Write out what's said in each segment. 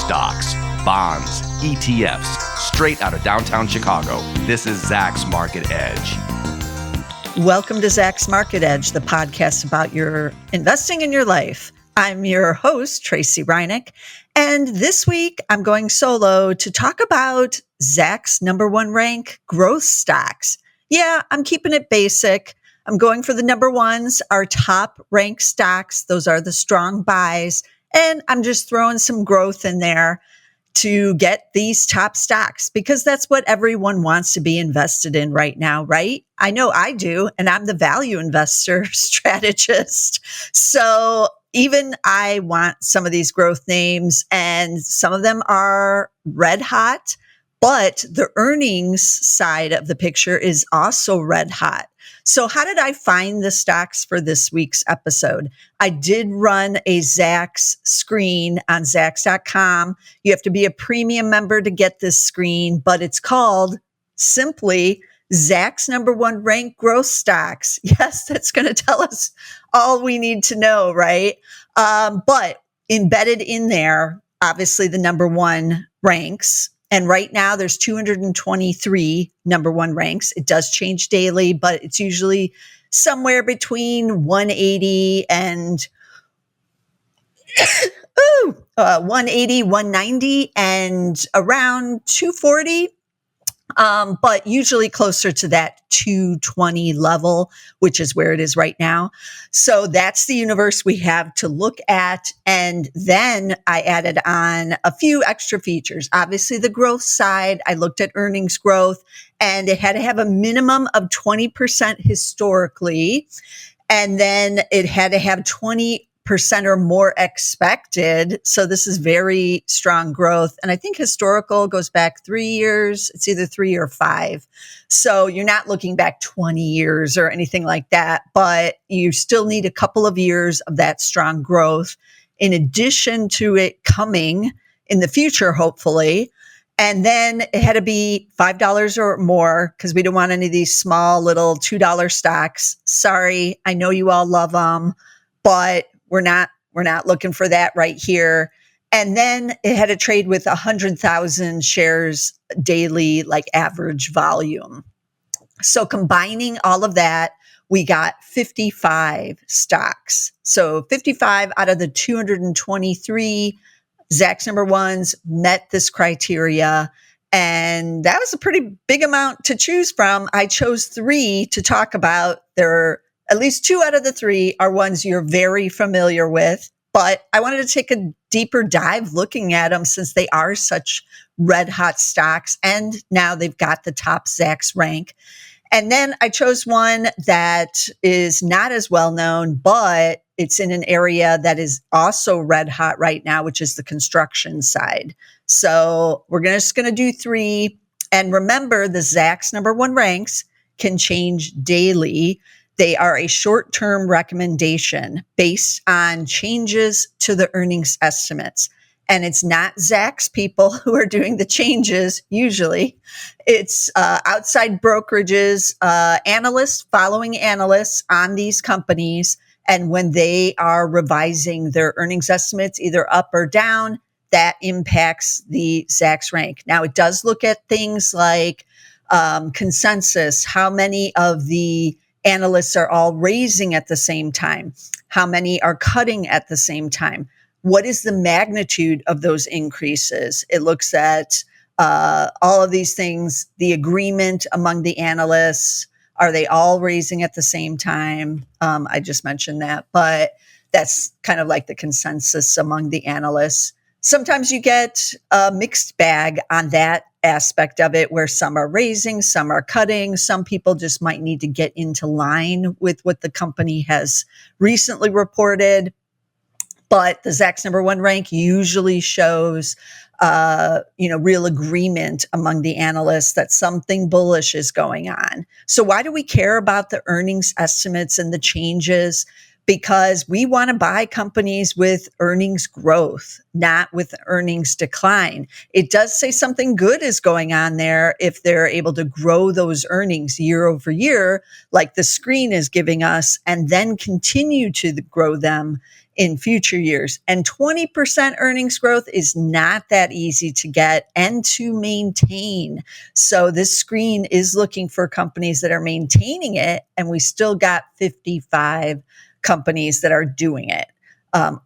Stocks, bonds, ETFs, straight out of downtown Chicago. This is Zacks Market Edge. Welcome to Zacks Market Edge, the podcast about your investing in your life. I'm your host, Tracy Reineck, and this week I'm going solo to talk about Zacks number one rank growth stocks. Yeah, I'm keeping it basic. I'm going for the number ones, our top ranked stocks. Those are the strong buys, and I'm just throwing some growth in there to get these top stocks because that's what everyone wants to be invested in right now, right? I know I do, and I'm the value investor strategist. So even I want some of these growth names, and some of them are red hot, but the earnings side of the picture is also red hot. So how did I find the stocks for this week's episode? I did run a Zacks screen on Zacks.com. You have to be a premium member to get this screen, but it's called simply Zacks number one ranked growth stocks. Yes, that's going to tell us all we need to know, right? But embedded in there, obviously the number one ranks. And right now there's 223 number one ranks. It does change daily, but it's usually somewhere between 180 and 180, 190 and around 240. But usually closer to that 220 level, which is where it is right now. So that's the universe we have to look at. And then I added on a few extra features. Obviously, the growth side, I looked at earnings growth, and it had to have a minimum of 20% historically. And then it had to have 20% or more expected. So this is very strong growth. And I think historical goes back 3 years. It's either 3 or 5. So you're not looking back 20 years or anything like that, but you still need a couple of years of that strong growth in addition to it coming in the future, hopefully. And then it had to be $5 or more because we don't want any of these small little $2 stocks. Sorry, I know you all love them, but we're not looking for that right here. And then it had to trade with 100,000 shares daily, like average volume. So combining all of that, we got 55 stocks. So 55 out of the 223 Zacks number ones met this criteria. And that was a pretty big amount to choose from. I chose 3 to talk about. At least 2 out of the 3 are ones you're very familiar with, but I wanted to take a deeper dive looking at them since they are such red hot stocks, and now they've got the top Zacks rank. And then I chose one that is not as well known, but it's in an area that is also red hot right now, which is the construction side. So we're just going to do 3. And remember, the Zacks number one ranks can change daily. They are a short-term recommendation based on changes to the earnings estimates. And it's not Zacks people who are doing the changes usually. It's outside brokerages, analysts following analysts on these companies. And when they are revising their earnings estimates, either up or down, that impacts the Zacks rank. Now, it does look at things like consensus, how many of the analysts are all raising at the same time? How many are cutting at the same time? What is the magnitude of those increases? It looks at all of these things, the agreement among the analysts. Are they all raising at the same time? I just mentioned that, but that's kind of like the consensus among the analysts. Sometimes you get a mixed bag on that aspect of it where some are raising, some are cutting. Some people just might need to get into line with what the company has recently reported. But the Zacks number one rank usually shows, real agreement among the analysts that something bullish is going on. So why do we care about the earnings estimates and the changes? Because we want to buy companies with earnings growth, not with earnings decline. It does say something good is going on there if they're able to grow those earnings year over year, like the screen is giving us, and then continue to grow them in future years. And 20% earnings growth is not that easy to get and to maintain. So this screen is looking for companies that are maintaining it, and we still got 55 companies that are doing it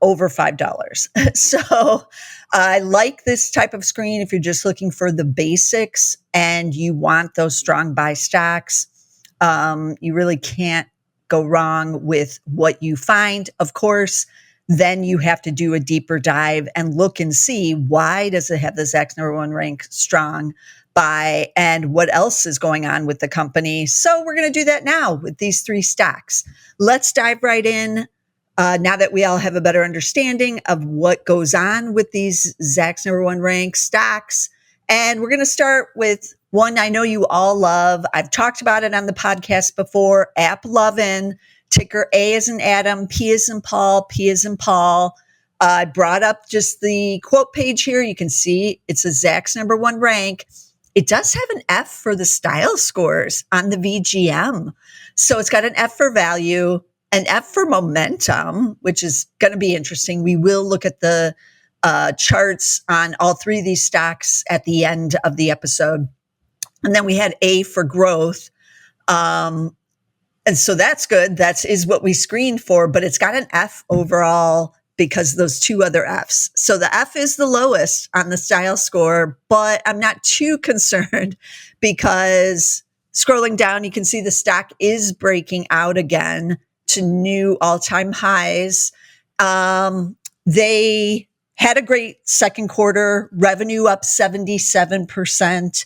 over $5. So I like this type of screen if you're just looking for the basics and you want those strong buy stocks. You really can't go wrong with what you find. Of course, then you have to do a deeper dive and look and see, why does it have the Zacks number one rank strong buy, and what else is going on with the company. So we're going to do that now with these three stocks. Let's dive right in. Now that we all have a better understanding of what goes on with these Zacks number one rank stocks. And we're going to start with one I know you all love. I've talked about it on the podcast before, AppLovin, ticker A as in Adam, P as in Paul, P as in Paul. I brought up just the quote page here. You can see it's a Zacks number one rank. It does have an F for the style scores on the VGM. So it's got an F for value, an F for momentum, which is going to be interesting. We will look at the charts on all three of these stocks at the end of the episode. And then we had A for growth. And so that's good. That is what we screened for, but it's got an F overall because of those two other Fs. So the F is the lowest on the style score, but I'm not too concerned because scrolling down, you can see the stock is breaking out again to new all-time highs. They had a great second quarter, revenue up 77%.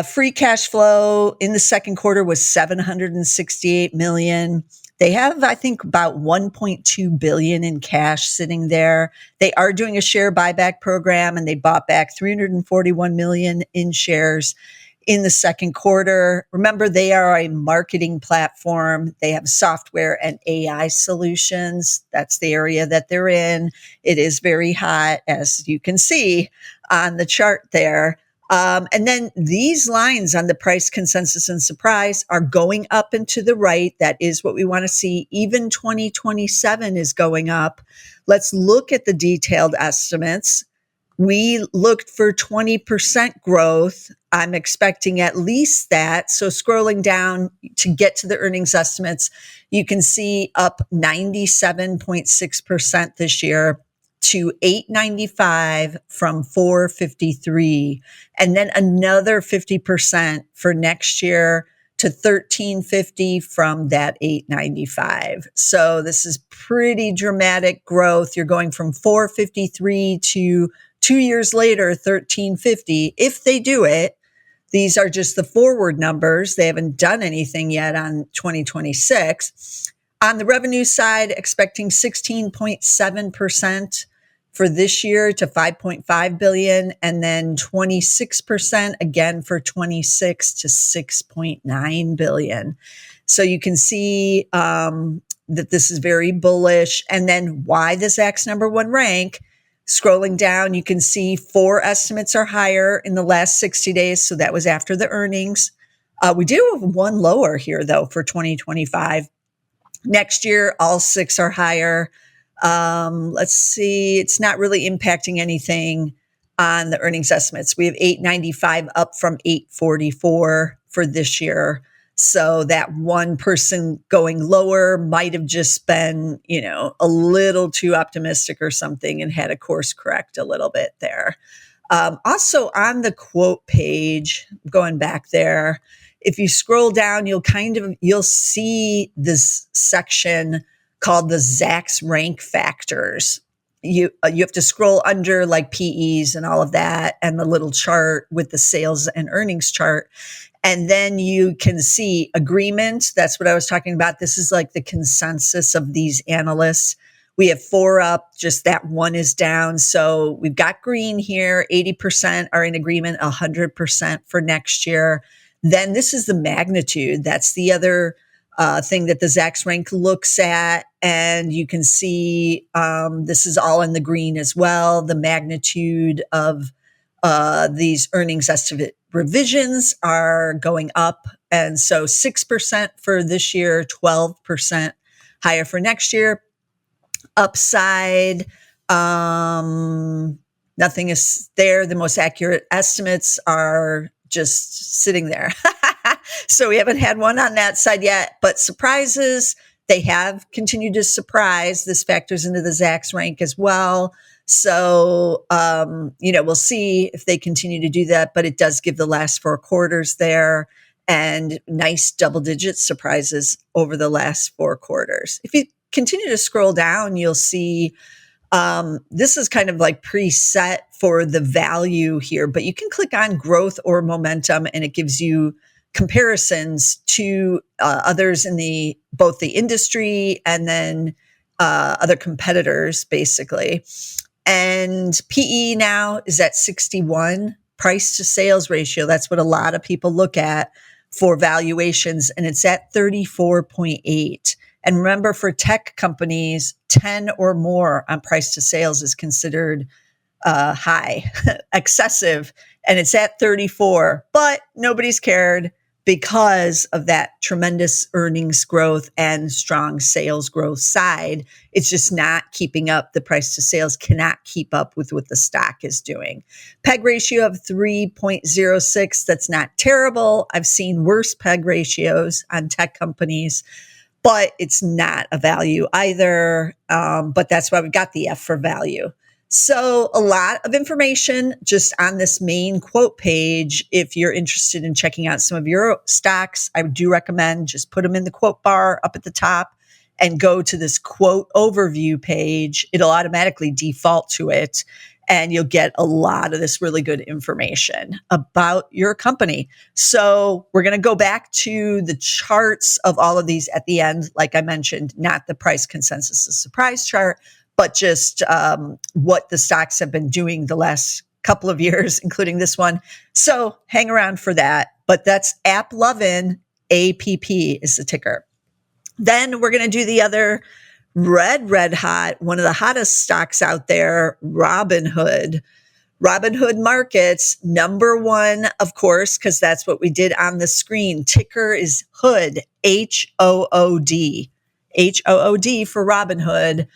Free cash flow in the second quarter was $768 million. They have, I think, about $1.2 billion in cash sitting there. They are doing a share buyback program, and they bought back $341 million in shares in the second quarter. Remember, they are a marketing platform. They have software and AI solutions. That's the area that they're in. It is very hot, as you can see on the chart there. And then these lines on the price, consensus, and surprise are going up and to the right. That is what we want to see. Even 2027 is going up. Let's look at the detailed estimates. We looked for 20% growth. I'm expecting at least that. So scrolling down to get to the earnings estimates, you can see up 97.6% this year to $895 from $453, and then another 50% for next year to $1350 from that $895. So this is pretty dramatic growth. You're going from $453 to 2 years later, $1350. If they do it, these are just the forward numbers. They haven't done anything yet on 2026. On the revenue side, expecting 16.7% for this year to $5.5 billion, and then 26% again for 26 to $6.9 billion. So you can see that this is very bullish. And then why the Zacks number one rank? Scrolling down, you can see 4 estimates are higher in the last 60 days. So that was after the earnings. We do have one lower here, though, for 2025. Next year, all 6 are higher. Let's see. It's not really impacting anything on the earnings estimates. We have 895 up from 844 for this year. So that one person going lower might have just been, a little too optimistic or something and had a course correct a little bit there. Also on the quote page, going back there, if you scroll down, you'll see this section called the Zacks rank factors. You have to scroll under like PEs and all of that, and the little chart with the sales and earnings chart. And then you can see agreement. That's what I was talking about. This is like the consensus of these analysts. We have 4 up, just that one is down. So we've got green here. 80% are in agreement, 100% for next year. Then this is the magnitude. That's the other thing that the Zacks rank looks at. And you can see this is all in the green as well. The magnitude of these earnings estimate revisions are going up. And so 6% for this year, 12% higher for next year. Upside, nothing is there. The most accurate estimates are just sitting there. So we haven't had one on that side yet, but surprises, they have continued to surprise. This factors into the Zacks rank as well. So, we'll see if they continue to do that, but it does give the last 4 quarters there and nice double-digit surprises over the last 4 quarters. If you continue to scroll down, you'll see this is kind of like preset for the value here, but you can click on growth or momentum and it gives you comparisons to others in both the industry and then other competitors, basically. And PE now is at 61, price to sales ratio. That's what a lot of people look at for valuations, and it's at 34.8. And remember, for tech companies, 10 or more on price to sales is considered high, excessive, and it's at 34. But nobody's cared because of that tremendous earnings growth and strong sales growth side. It's just not keeping up. The price to sales cannot keep up with what the stock is doing. PEG ratio of 3.06. That's not terrible. I've seen worse PEG ratios on tech companies, but it's not a value either. But that's why we've got the F for value. So a lot of information just on this main quote page. If you're interested in checking out some of your stocks, I do recommend just put them in the quote bar up at the top and go to this quote overview page. It'll automatically default to it, and you'll get a lot of this really good information about your company. So we're going to go back to the charts of all of these at the end. Like I mentioned, not the price consensus surprise chart, but just what the stocks have been doing the last couple of years, including this one. So hang around for that. But that's AppLovin, APP is the ticker. Then we're going to do the other red hot, one of the hottest stocks out there, Robinhood. Robinhood Markets, number one, of course, because that's what we did on the screen. Ticker is Hood, H-O-O-D. H-O-O-D for Robinhood.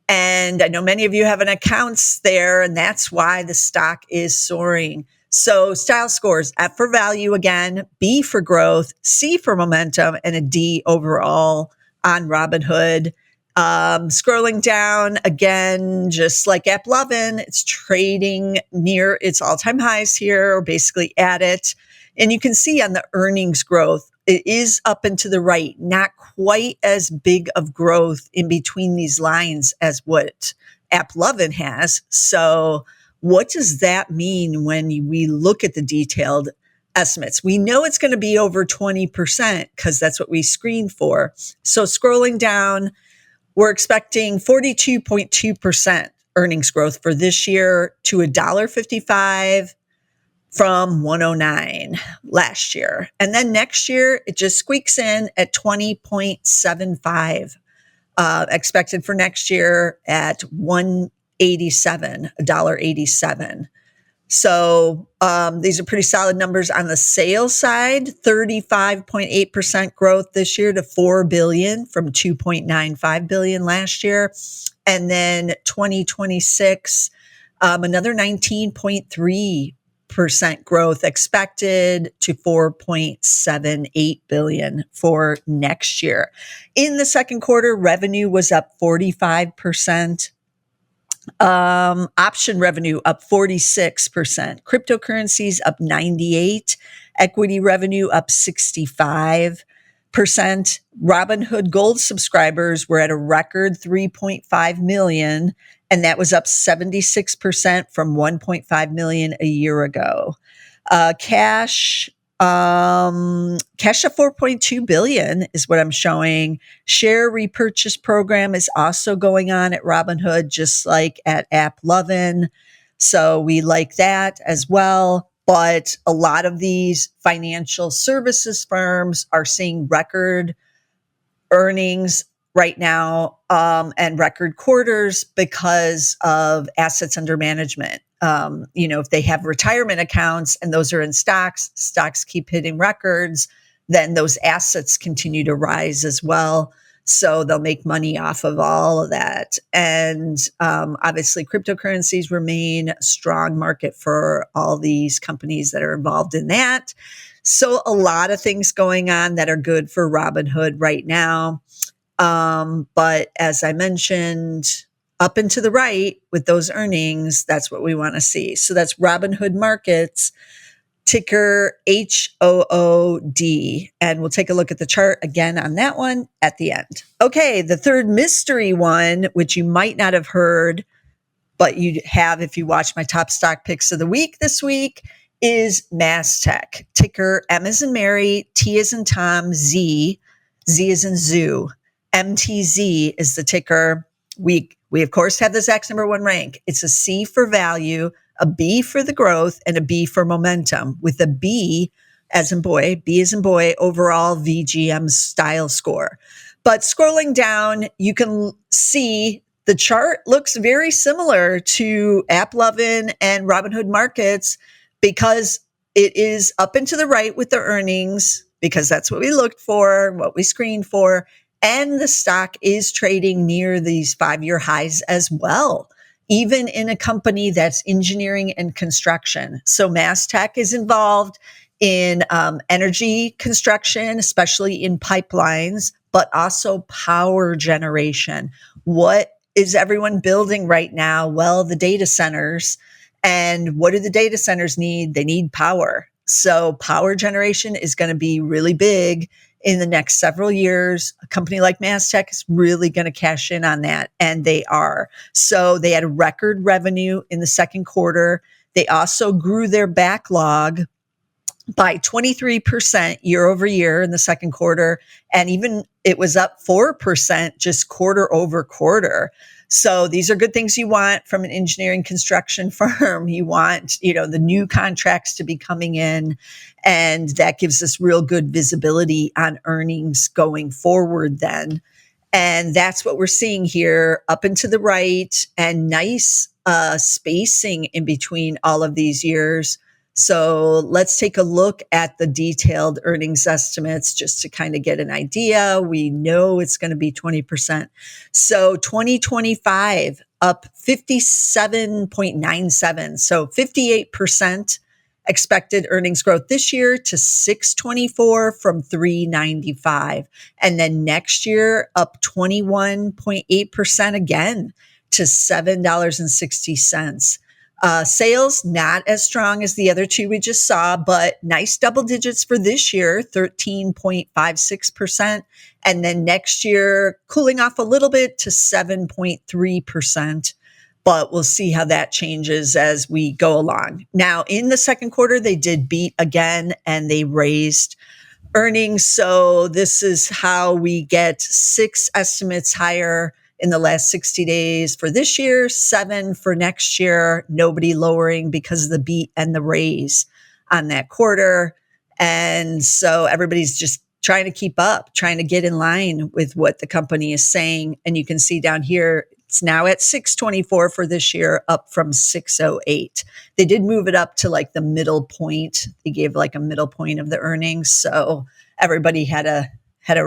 And I know many of you have an accounts there, and that's why the stock is soaring. So style scores, F for value again, B for growth, C for momentum, and a D overall on Robinhood. Scrolling down again, just like AppLovin, it's trading near its all-time highs here, or basically at it. And you can see on the earnings growth, it is up and to the right, not quite as big of growth in between these lines as what AppLovin has. So what does that mean when we look at the detailed estimates? We know it's going to be over 20% because that's what we screen for. So scrolling down, we're expecting 42.2% earnings growth for this year to $1.55 from 109 last year. And then next year, it just squeaks in at 20.75, expected for next year at $1.87. So these are pretty solid numbers on the sales side. 35.8% growth this year to $4 billion from $2.95 billion last year. And then 2026, another 19.3% growth expected to $4.78 billion for next year. In the second quarter, revenue was up 45%. Option revenue up 46%, cryptocurrencies up 98%, equity revenue up 65%. Robinhood Gold subscribers were at a record 3.5 million, and that was up 76% from 1.5 million a year ago. Cash of 4.2 billion is what I'm showing. Share repurchase program is also going on at Robinhood, just like at AppLovin. So we like that as well. But a lot of these financial services firms are seeing record earnings right now, and record quarters because of assets under management. If they have retirement accounts and those are in stocks keep hitting records, then those assets continue to rise as well. So they'll make money off of all of that. And obviously, cryptocurrencies remain a strong market for all these companies that are involved in that. So a lot of things going on that are good for Robinhood right now. But as I mentioned, up and to the right with those earnings, that's what we want to see. So that's Robinhood Markets, ticker HOOD. And we'll take a look at the chart again on that one at the end. Okay, the third mystery one, which you might not have heard, but you have if you watch my top stock picks of the week this week, is MasTec, ticker M as in Mary, T as in Tom, Z as in Zoo. MTZ is the ticker. We of course have the Zacks number one rank. It's a C for value, a B for the growth, and a B for momentum, with a B as in boy, overall VGM style score. But scrolling down, you can see the chart looks very similar to AppLovin and Robinhood Markets because it is up and to the right with the earnings, because that's what we looked for, what we screened for. And the stock is trading near these 5-year highs as well, even in a company that's engineering and construction. So MasTec is involved in energy construction, especially in pipelines, but also power generation. What is everyone building right now? Well, the data centers. And what do the data centers need? They need power. So power generation is going to be really big in the next several years. A company like MasTec is really going to cash in on that, and they are. So they had a record revenue in the second quarter. They also grew their backlog by 23% year over year in the second quarter. And even it was up 4% just quarter over quarter. So these are good things you want from an engineering construction firm. You want, the new contracts to be coming in, and that gives us real good visibility on earnings going forward then. And that's what we're seeing here, up and to the right, and nice spacing in between all of these years. So let's take a look at the detailed earnings estimates just to kind of get an idea. We know it's going to be 20%. So 2025 up 57.97. So 58% expected earnings growth this year to 624 from 395. And then next year up 21.8% again to $7.60. Sales not as strong as the other two we just saw, but nice double digits for this year, 13.56%. And then next year, cooling off a little bit to 7.3%. But we'll see how that changes as we go along. Now, in the second quarter, they did beat again, and they raised earnings. So this is how we get 6 estimates higher in the last 60 days for this year, 7 for next year, nobody lowering because of the beat and the raise on that quarter. And so everybody's just trying to keep up, trying to get in line with what the company is saying. And you can see down here, it's now at 624 for this year, up from 608. They did move it up to like the middle point. They gave like a middle point of the earnings. So everybody had a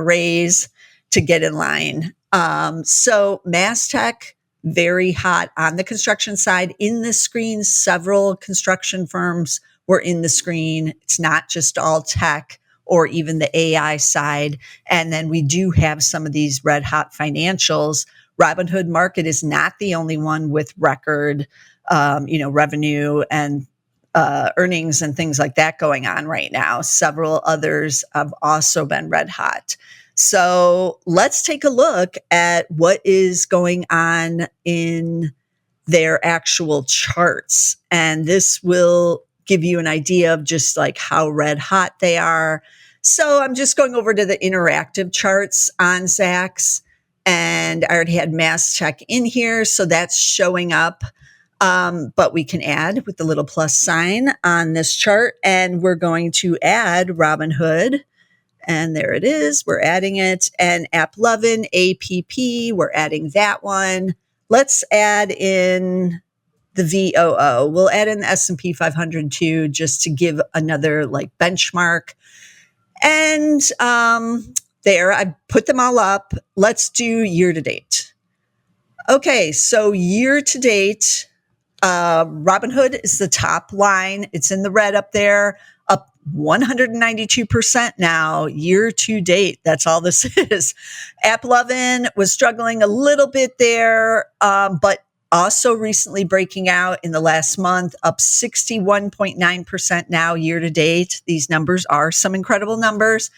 raise to get in line. So MasTec, very hot on the construction side. In the screen, several construction firms were in the screen. It's not just all tech or even the AI side. And then we do have some of these red hot financials. Robinhood Market is not the only one with record, revenue and earnings and things like that going on right now. Several others have also been red hot. So let's take a look at what is going on in their actual charts. And this will give you an idea of just like how red hot they are. So I'm just going over to the interactive charts on Zacks. And I already had MasTec in here, so that's showing up. But we can add with the little plus sign on this chart. And we're going to add Robinhood. And there it is. We're adding it. And AppLovin, APP, we're adding that one. Let's add in the VOO. We'll add in the S&P 500 too, just to give another like benchmark. And there. I put them all up. Let's do year to date. Okay, so year to date, Robinhood is the top line. It's in the red up there, up 192% now, year to date. That's all this is. AppLovin was struggling a little bit there, but also recently breaking out in the last month, up 61.9% now, year to date. These numbers are some incredible numbers.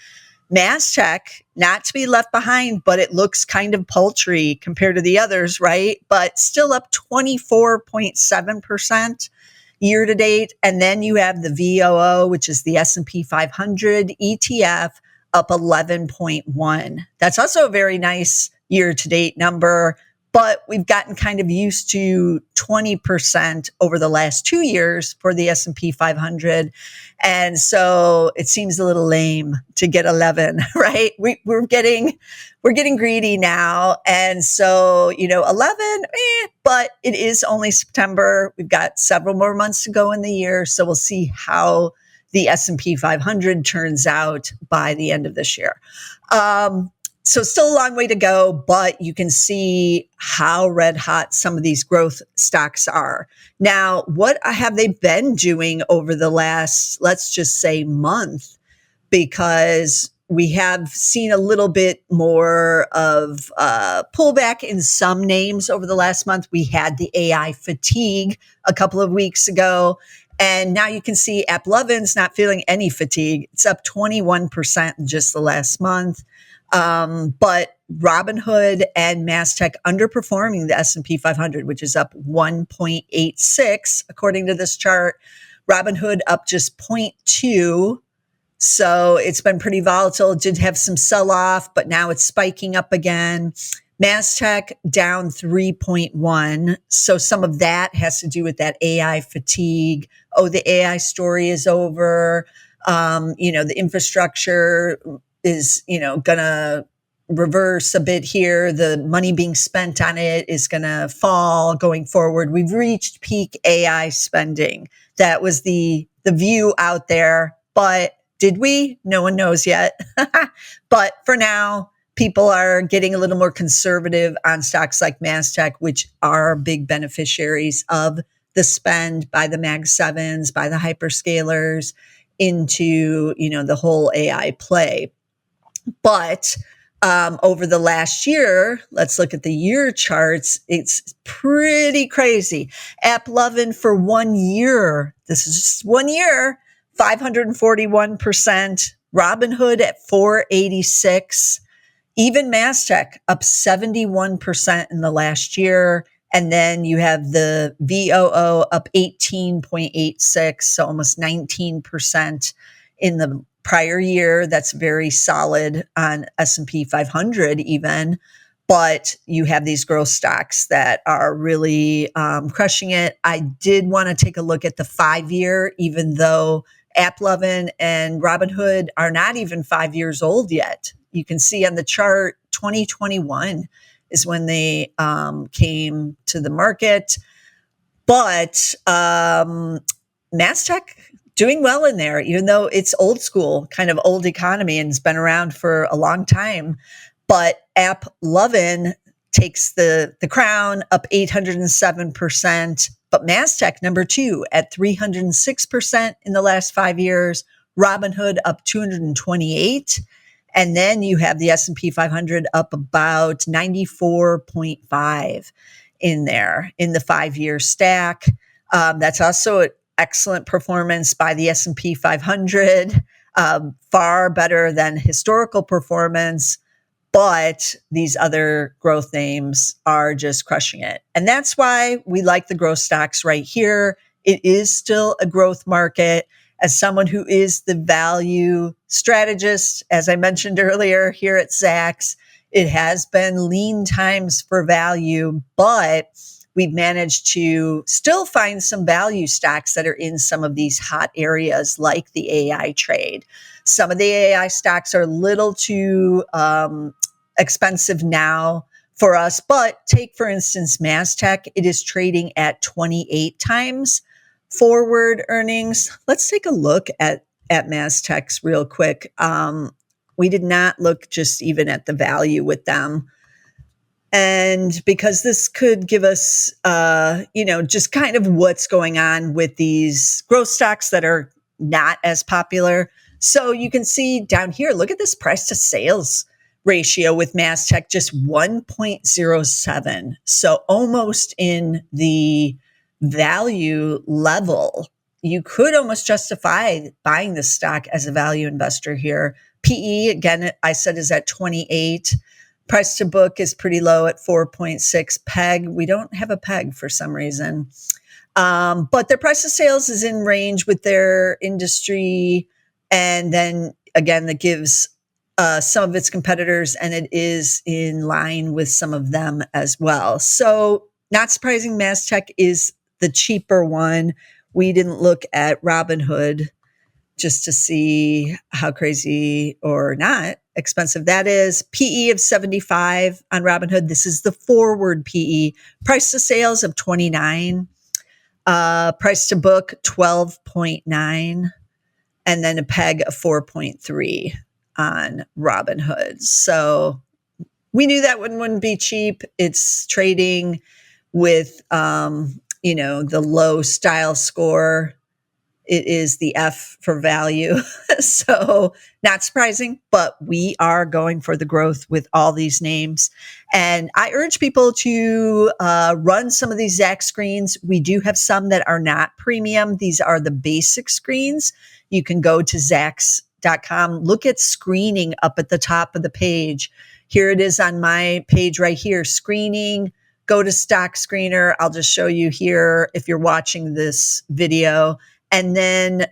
MasTec, not to be left behind, but it looks kind of paltry compared to the others, right? But still up 24.7% year to date. And then you have the VOO, which is the S&P 500 ETF, up 11.1. That's also a very nice year to date number, but we've gotten kind of used to 20% over the last 2 years for the S&P 500. And so it seems a little lame to get 11, right? We're getting greedy now. And so, 11, but it is only September. We've got several more months to go in the year. So we'll see how the S&P 500 turns out by the end of this year. So still a long way to go, but you can see how red hot some of these growth stocks are. Now, what have they been doing over the last, let's just say, month? Because we have seen a little bit more of pullback in some names over the last month. We had the AI fatigue a couple of weeks ago. And now you can see AppLovin's not feeling any fatigue. It's up 21% in just the last month. But Robinhood and MasTec underperforming the S&P 500, which is up 1.86, according to this chart. Robinhood up just 0.2. So it's been pretty volatile. It did have some sell-off, but now it's spiking up again. MasTec down 3.1. So some of that has to do with that AI fatigue. Oh, the AI story is over. The infrastructure is, gonna reverse a bit here. The money being spent on it is gonna fall going forward. We've reached peak AI spending. That was the view out there. But did we? No one knows yet. But for now, people are getting a little more conservative on stocks like MasTec, which are big beneficiaries of the spend by the Mag 7s, by the hyperscalers into, the whole AI play. But over the last year, let's look at the year charts. It's pretty crazy. AppLovin for 1 year, this is just 1 year, 541%. Robinhood at 486. Even MasTec up 71% in the last year. And then you have the VOO up 18.86, so almost 19% in the prior year. That's very solid on S&P 500 even. But you have these growth stocks that are really crushing it. I did want to take a look at the 5-year, even though AppLovin and Robinhood are not even 5 years old yet. You can see on the chart, 2021 is when they came to the market. But MasTec doing well in there, even though it's old school, kind of old economy and it's been around for a long time. But AppLovin takes the crown, up 807%. But MasTec, number 2, at 306% in the last 5 years. Robinhood up 228. And then you have the S&P 500 up about 94.5 in there in the 5-year stack. That's also an excellent performance by the S&P 500, far better than historical performance. But these other growth names are just crushing it. And that's why we like the growth stocks right here. It is still a growth market. As someone who is the value strategist, as I mentioned earlier here at Zacks, it has been lean times for value, but we've managed to still find some value stocks that are in some of these hot areas like the AI trade. Some of the AI stocks are a little too expensive now for us, but take, for instance, MasTec. It is trading at 28 times forward earnings. Let's take a look at MasTec's real quick. We did not look just even at the value with them. And because this could give us, just kind of what's going on with these growth stocks that are not as popular. So you can see down here, look at this price to sales ratio with MasTec, just 1.07. So almost in the value level. You could almost justify buying this stock as a value investor here. PE, again, I said is at 28. Price to book is pretty low at 4.6. PEG, we don't have a PEG for some reason. But their price to sales is in range with their industry. And then again, that gives some of its competitors, and it is in line with some of them as well. So not surprising, MasTec is the cheaper one. We didn't look at Robinhood just to see how crazy or not expensive that is. PE of 75 on Robinhood. This is the forward PE. Price to sales of 29. Price to book 12.9. And then a PEG of 4.3 on Robinhood. So we knew that one wouldn't be cheap. It's trading with, the low style score. It is the F for value. So not surprising, but we are going for the growth with all these names. And I urge people to run some of these Zacks screens. We do have some that are not premium. These are the basic screens. You can go to Zacks.com, look at screening up at the top of the page. Here it is on my page right here, screening. Go to stock screener. I'll just show you here if you're watching this video. And then,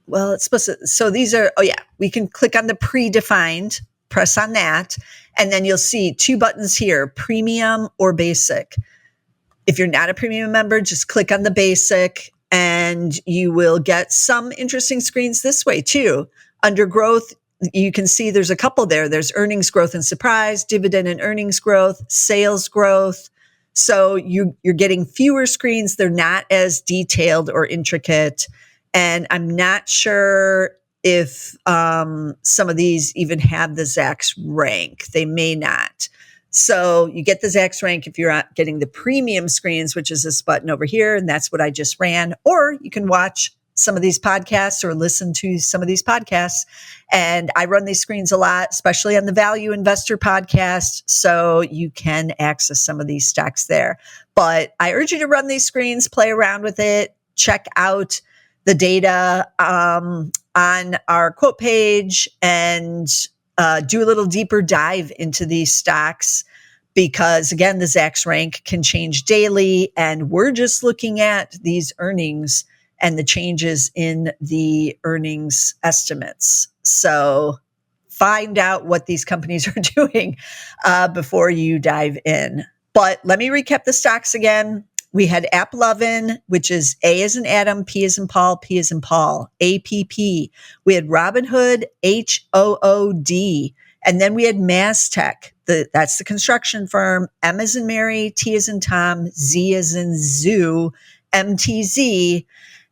it's supposed to, so these are, we can click on the predefined, press on that, and then you'll see two buttons here, premium or basic. If you're not a premium member, just click on the basic and you will get some interesting screens this way too. Under growth, you can see there's a couple there. There's earnings growth and surprise, dividend and earnings growth, sales growth. So you're getting fewer screens. They're not as detailed or intricate. And I'm not sure if some of these even have the Zacks rank. They may not. So you get the Zacks rank if you're getting the premium screens, which is this button over here. And that's what I just ran. Or you can watch some of these podcasts or listen to some of these podcasts. And I run these screens a lot, especially on the Value Investor podcast. So you can access some of these stocks there. But I urge you to run these screens, play around with it, check out the data on our quote page, and do a little deeper dive into these stocks. Because again, the Zacks rank can change daily, and we're just looking at these earnings and the changes in the earnings estimates. So find out what these companies are doing before you dive in. But let me recap the stocks again. We had AppLovin, which is A as in Adam, P as in Paul, P as in Paul, APP. We had Robinhood, HOOD. And then we had MasTec, that's the construction firm, M as in Mary, T as in Tom, Z as in Zoo, MTZ.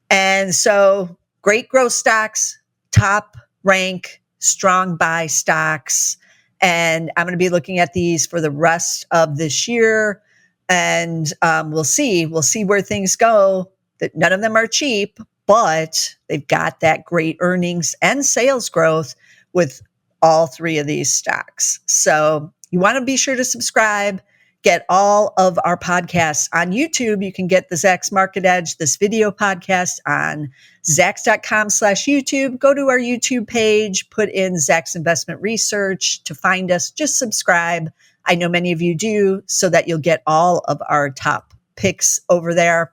And so great growth stocks, top rank, strong buy stocks. And I'm going to be looking at these for the rest of this year. And we'll see where things go. That none of them are cheap, but they've got that great earnings and sales growth with all three of these stocks. So you want to be sure to subscribe. Get all of our podcasts on YouTube. You can get the Zacks Market Edge, this video podcast on Zacks.com/YouTube. Go to our YouTube page, put in Zacks Investment Research to find us. Just subscribe. I know many of you do, so that you'll get all of our top picks over there.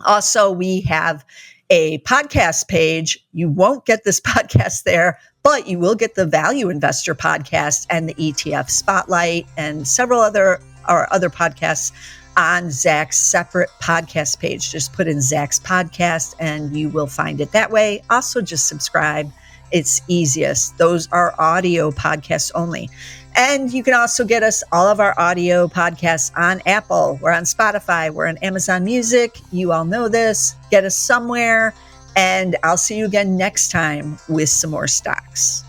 Also, we have a podcast page. You won't get this podcast there, but you will get the Value Investor podcast and the ETF Spotlight and several other podcasts on Zacks' separate podcast page. Just put in Zacks podcast and you will find it that way. Also, just subscribe. It's easiest. Those are audio podcasts only. And you can also get us all of our audio podcasts on Apple. We're on Spotify. We're on Amazon Music. You all know this. Get us somewhere. And I'll see you again next time with some more stocks.